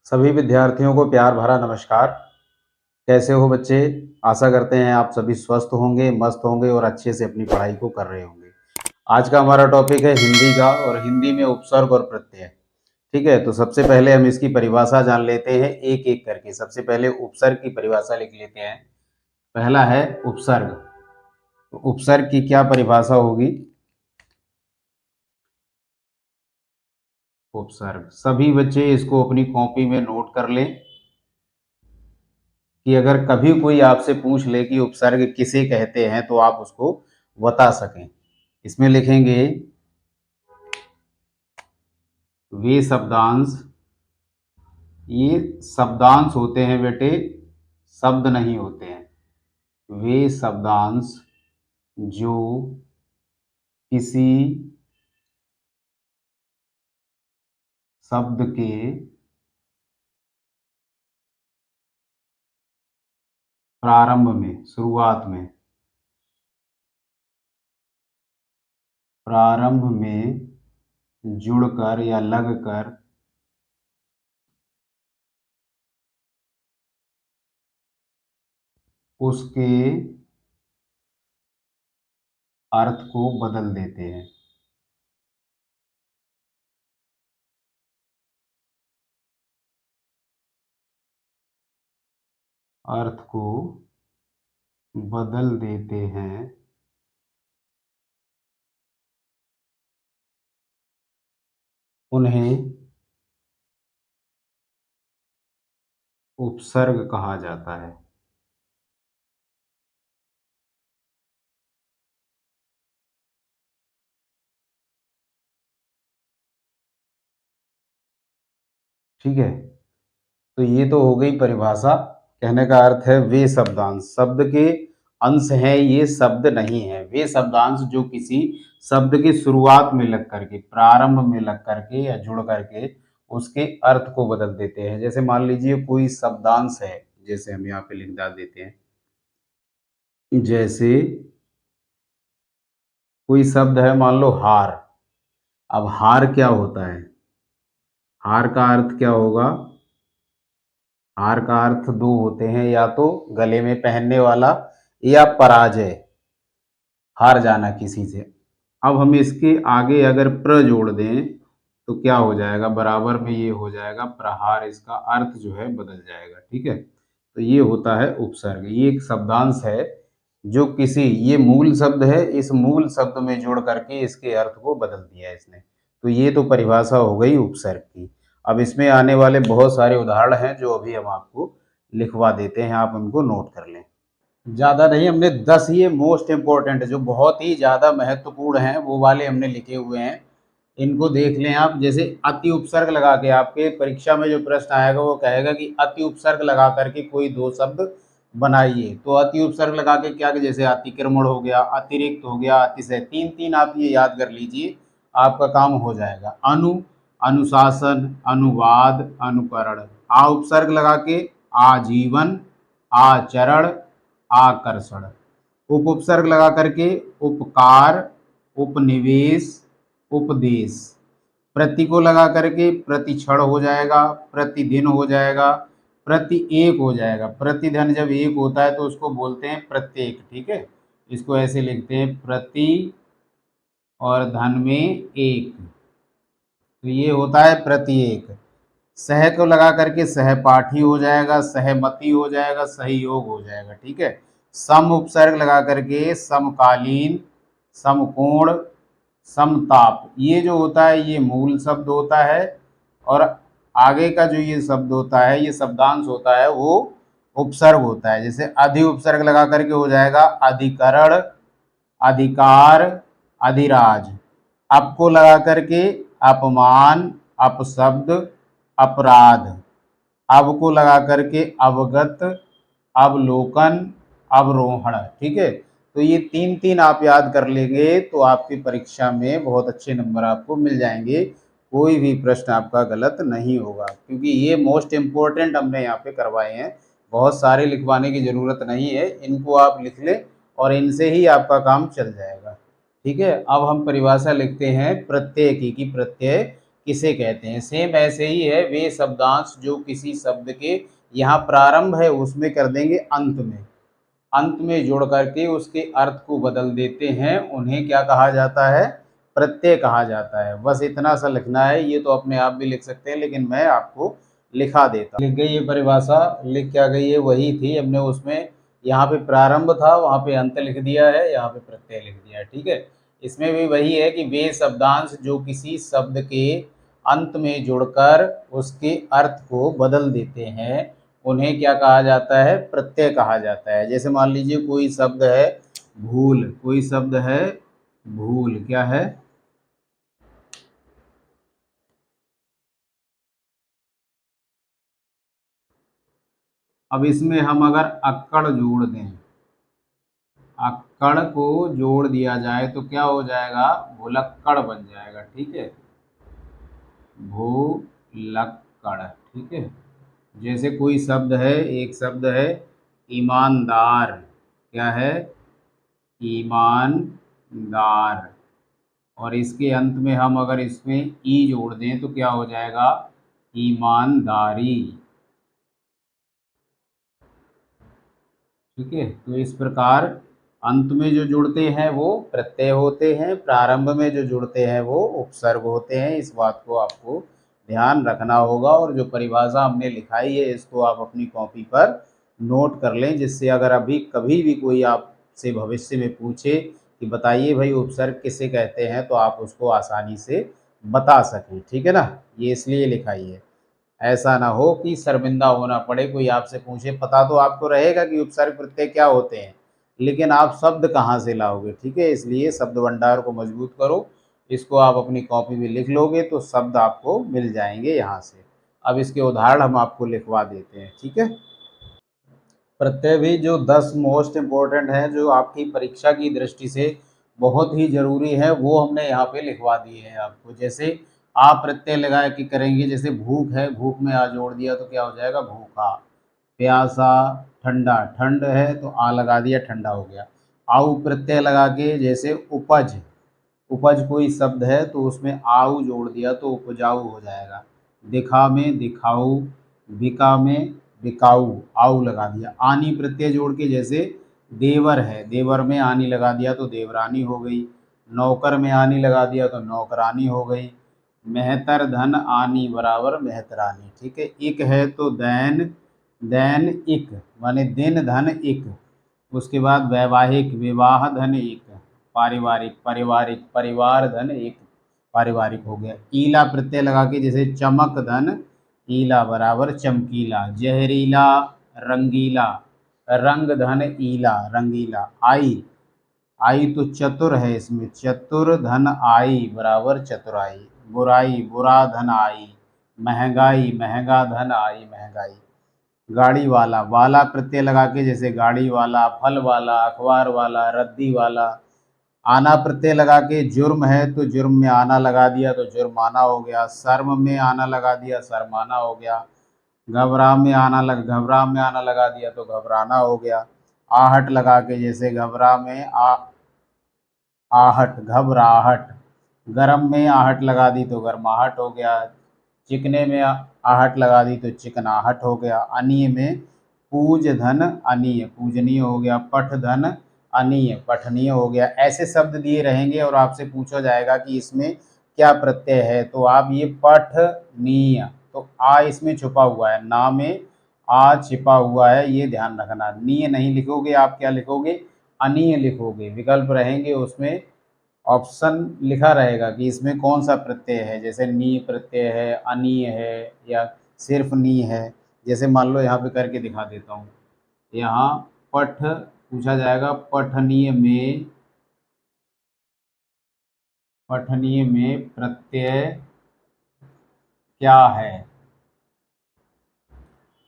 सभी विद्यार्थियों को प्यार भरा नमस्कार। कैसे हो बच्चे? आशा करते हैं आप सभी स्वस्थ होंगे, मस्त होंगे और अच्छे से अपनी पढ़ाई को कर रहे होंगे। आज का हमारा टॉपिक है हिंदी का और हिंदी में उपसर्ग और प्रत्यय। ठीक है, तो सबसे पहले हम इसकी परिभाषा जान लेते हैं एक एक करके। सबसे पहले उपसर्ग की परिभाषा लिख लेते हैं। पहला है उपसर्ग। तो उपसर्ग की क्या परिभाषा होगी? उपसर्ग, सभी बच्चे इसको अपनी कॉपी में नोट कर लें कि अगर कभी कोई आपसे पूछ ले कि उपसर्ग किसे कहते हैं तो आप उसको बता सकें। इसमें लिखेंगे वे शब्दांश, ये शब्दांश होते हैं बेटे, शब्द नहीं होते हैं। वे शब्दांश जो किसी शब्द के प्रारंभ में, शुरुआत में, प्रारंभ में जुड़कर या लगकर उसके अर्थ को बदल देते हैं। अर्थ को बदल देते हैं, उन्हें उपसर्ग कहा जाता है। ठीक है, तो ये तो हो गई परिभाषा। कहने का अर्थ है वे शब्दांश, शब्द के अंश हैं, ये शब्द नहीं है। वे शब्दांश जो किसी शब्द की शुरुआत में लग करके, प्रारंभ में लग करके या जुड़ करके उसके अर्थ को बदल देते हैं। जैसे मान लीजिए कोई शब्दांश है, जैसे हम यहाँ पे लिख डाल देते हैं, जैसे कोई शब्द है, मान लो हार। अब हार क्या होता है? हार का अर्थ क्या होगा? हार का अर्थ दो होते हैं, या तो गले में पहनने वाला या पराजय, हार जाना किसी से। अब हम इसके आगे अगर प्र जोड़ दें तो क्या हो जाएगा? बराबर में ये हो जाएगा प्रहार, इसका अर्थ जो है बदल जाएगा। ठीक है, तो ये होता है उपसर्ग। ये एक शब्दांश है जो किसी, ये मूल शब्द है, इस मूल शब्द में जोड़ करके इसके अर्थ को बदल दिया है इसने। तो ये तो परिभाषा हो गई उपसर्ग की। अब इसमें आने वाले बहुत सारे उदाहरण हैं जो अभी हम आपको लिखवा देते हैं, आप उनको नोट कर लें। ज़्यादा नहीं, हमने 10 ये मोस्ट इम्पोर्टेंट जो बहुत ही ज़्यादा महत्वपूर्ण हैं वो वाले हमने लिखे हुए हैं। इनको देख लें आप। जैसे अति उपसर्ग लगा के, आपके परीक्षा में जो प्रश्न आएगा वो कहेगा कि अति उपसर्ग लगा करके कोई दो शब्द बनाइए। तो अति उपसर्ग लगा के क्या, कि जैसे अतिक्रमण हो गया, अतिरिक्त हो गया, अतिशय, तीन तीन आप ये याद कर लीजिए, आपका काम हो जाएगा। अनुशासन, अनुवाद, अनुकरण। आ उपसर्ग लगा के आजीवन, आचरण, आकर्षण। उप उपसर्ग लगा करके उपकार, उपनिवेश, उपदेश। प्रति को लगा करके प्रतिक्षण हो जाएगा, प्रतिदिन हो जाएगा, प्रति एक हो जाएगा। प्रतिधन जब एक होता है तो उसको बोलते हैं प्रत्येक। ठीक है, इसको ऐसे लिखते हैं प्रति और धन में एक, तो ये होता है प्रत्येक। सह को लगा करके सहपाठी हो जाएगा, सहमति हो जाएगा, सहयोग हो जाएगा। ठीक है, सम उपसर्ग लगा करके समकालीन, समकोण, समताप। ये जो होता है ये मूल शब्द होता है, और आगे का जो ये शब्द होता है, ये शब्दांश होता है, वो उपसर्ग होता है। जैसे अधि उपसर्ग लगा करके हो जाएगा अधिकरण, अधिकार, अधिराज। अप को लगा करके अपमान, अपशब्द, अपराध। अब को लगा करके अवगत, अवलोकन, अवरोहण। ठीक है, तो ये तीन तीन आप याद कर लेंगे तो आपकी परीक्षा में बहुत अच्छे नंबर आपको मिल जाएंगे। कोई भी प्रश्न आपका गलत नहीं होगा, क्योंकि ये मोस्ट इम्पोर्टेंट हमने यहाँ पे करवाए हैं। बहुत सारे लिखवाने की ज़रूरत नहीं है, इनको आप लिख लें और इनसे ही आपका काम चल जाएगा। ठीक है, अब हम परिभाषा लिखते हैं प्रत्यय की, कि प्रत्यय किसे कहते हैं। सेम ऐसे ही है, वे शब्दांश जो किसी शब्द के यहाँ प्रारंभ है उसमें कर देंगे अंत में, अंत में जोड़ करके उसके अर्थ को बदल देते हैं, उन्हें क्या कहा जाता है, प्रत्यय कहा जाता है। बस इतना सा लिखना है, ये तो अपने आप भी लिख सकते हैं लेकिन मैं आपको लिखा देता हूँ। लिख गई ये परिभाषा, लिख क्या गई है वही थी, हमने उसमें यहाँ पे प्रारंभ था वहाँ पे अंत लिख दिया है, यहाँ पे प्रत्यय लिख दिया है, ठीक है। इसमें भी वही है कि वे शब्दांश जो किसी शब्द के अंत में जुड़कर उसके अर्थ को बदल देते हैं, उन्हें क्या कहा जाता है, प्रत्यय कहा जाता है। जैसे मान लीजिए कोई शब्द है भूल, कोई शब्द है भूल, क्या है, अब इसमें हम अगर अक्कड़ जोड़ दें, अक्कड़ को जोड़ दिया जाए तो क्या हो जाएगा, भुलक्कड़ बन जाएगा, ठीक है, भूलक्कड़, ठीक है। जैसे कोई शब्द है, एक शब्द है ईमानदार, क्या है, ईमानदार, और इसके अंत में हम अगर इसमें ई जोड़ दें तो क्या हो जाएगा, ईमानदारी, ठीक है। तो इस प्रकार अंत में जो जुड़ते हैं वो प्रत्यय होते हैं, प्रारंभ में जो जुड़ते हैं वो उपसर्ग होते हैं। इस बात को आपको ध्यान रखना होगा, और जो परिभाषा हमने लिखाई है इसको आप अपनी कॉपी पर नोट कर लें, जिससे अगर अभी कभी भी कोई आपसे भविष्य में पूछे कि बताइए भाई उपसर्ग किसे कहते हैं, तो आप उसको आसानी से बता सकें, ठीक है ना। ये इसलिए लिखाई है, ऐसा ना हो कि शर्मिंदा होना पड़े, कोई आपसे पूछे, पता तो आपको रहेगा कि उपसर्ग प्रत्यय क्या होते हैं, लेकिन आप शब्द कहाँ से लाओगे, ठीक है। इसलिए शब्द भंडार को मजबूत करो, इसको आप अपनी कॉपी में लिख लोगे तो शब्द आपको मिल जाएंगे यहाँ से। अब इसके उदाहरण हम आपको लिखवा देते हैं, ठीक है। प्रत्यय भी जो 10 मोस्ट इम्पोर्टेंट हैं, जो आपकी परीक्षा की दृष्टि से बहुत ही ज़रूरी है, वो हमने यहाँ पे लिखवा दिए हैं आपको। जैसे आप प्रत्यय लगा के करेंगे, जैसे भूख है, भूख में आ जोड़ दिया तो क्या हो जाएगा, भूखा। प्यासा, ठंडा, ठंड है तो आ लगा दिया, ठंडा हो गया। आऊ प्रत्यय लगा के, जैसे उपज, उपज कोई शब्द है तो उसमें आऊ जोड़ दिया तो उपजाऊ हो जाएगा। दिखा में दिखाऊ, बिका में बिकाऊ, आऊ लगा दिया। आनी प्रत्यय जोड़ के, जैसे देवर है, देवर में आनी लगा दिया तो देवरानी हो गई। नौकर में आनी लगा दिया तो नौकरानी हो गई। मेहतर धन आनी बराबर मेहतरानी, ठीक है। इक है तो दैन, दैन इक, माने दिन धन इक। उसके बाद वैवाहिक, विवाह धन एक। पारिवारिक, पारिवारिक, परिवार धन एक, पारिवारिक हो गया। ईला प्रत्यय लगा के, जैसे चमक धन ईला बराबर चमकीला। जहरीला, रंगीला, रंग धन ईला, रंगीला। आई, आई तो चतुर है, इसमें चतुर धन आई बराबर चतुराई। बुराई, बुरा धन आई। महंगाई, महंगा धन आई, महंगाई। गाड़ी वाला, वाला प्रत्यय लगा के, जैसे गाड़ी वाला, फल वाला, अखबार वाला, रद्दी वाला। आना प्रत्यय लगा के, जुर्म है तो जुर्म में आना लगा दिया तो जुर्माना हो गया। शर्म में आना लगा दिया, शर्माना हो गया। घबरा में आना लगा दिया तो घबराना हो गया। आहट लगा के, जैसे घबरा में आहट, घबराहट। गरम में आहट लगा दी तो गर्माहट हो गया। चिकने में आहट लगा दी तो चिकनाहट हो गया। अनीय में पूज धन अनीय, पूजनीय हो गया। पठ धन अनीय, पठनीय हो गया। ऐसे शब्द दिए रहेंगे और आपसे पूछा जाएगा कि इसमें क्या प्रत्यय है, तो आप ये पठनीय, तो आ इसमें छुपा हुआ है, ना में आ छिपा हुआ है, ये ध्यान रखना। नीय नहीं लिखोगे, आप क्या लिखोगे, अनीय लिखोगे। विकल्प रहेंगे उसमें, ऑप्शन लिखा रहेगा कि इसमें कौन सा प्रत्यय है, जैसे नी प्रत्यय है, अनीय है, या सिर्फ नी है। जैसे मान लो यहाँ पे करके दिखा देता हूँ। यहाँ पठ पूछा जाएगा, पठनीय में प्रत्यय क्या है।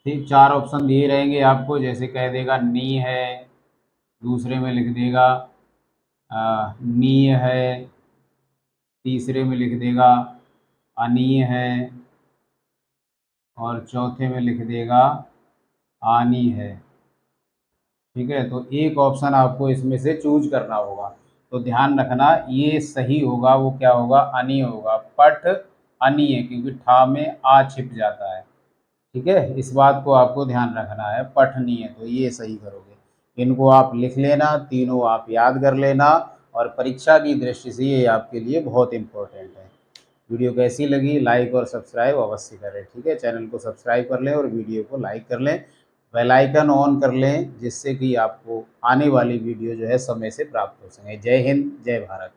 ठीक, 4 ऑप्शन दिए रहेंगे आपको, जैसे कह देगा नी है, दूसरे में लिख देगा नीय है, तीसरे में लिख देगा अनीय है, और चौथे में लिख देगा आनी है। ठीक है, तो एक ऑप्शन आपको इसमें से चूज करना होगा। तो ध्यान रखना, ये सही होगा, वो क्या होगा, अनी होगा। पठ अनि है, क्योंकि ठा में आ छिप जाता है। ठीक है, इस बात को आपको ध्यान रखना है। पठनी है तो ये सही करोगे। इनको आप लिख लेना, तीनों आप याद कर लेना, और परीक्षा की दृष्टि से ये आपके लिए बहुत इम्पोर्टेंट है। वीडियो कैसी लगी लाइक और सब्सक्राइब अवश्य करें। ठीक है, चैनल को सब्सक्राइब कर लें और वीडियो को लाइक कर लें, बेल आइकन ऑन कर लें, जिससे कि आपको आने वाली वीडियो जो है समय से प्राप्त हो सके। जय हिंद, जय भारत।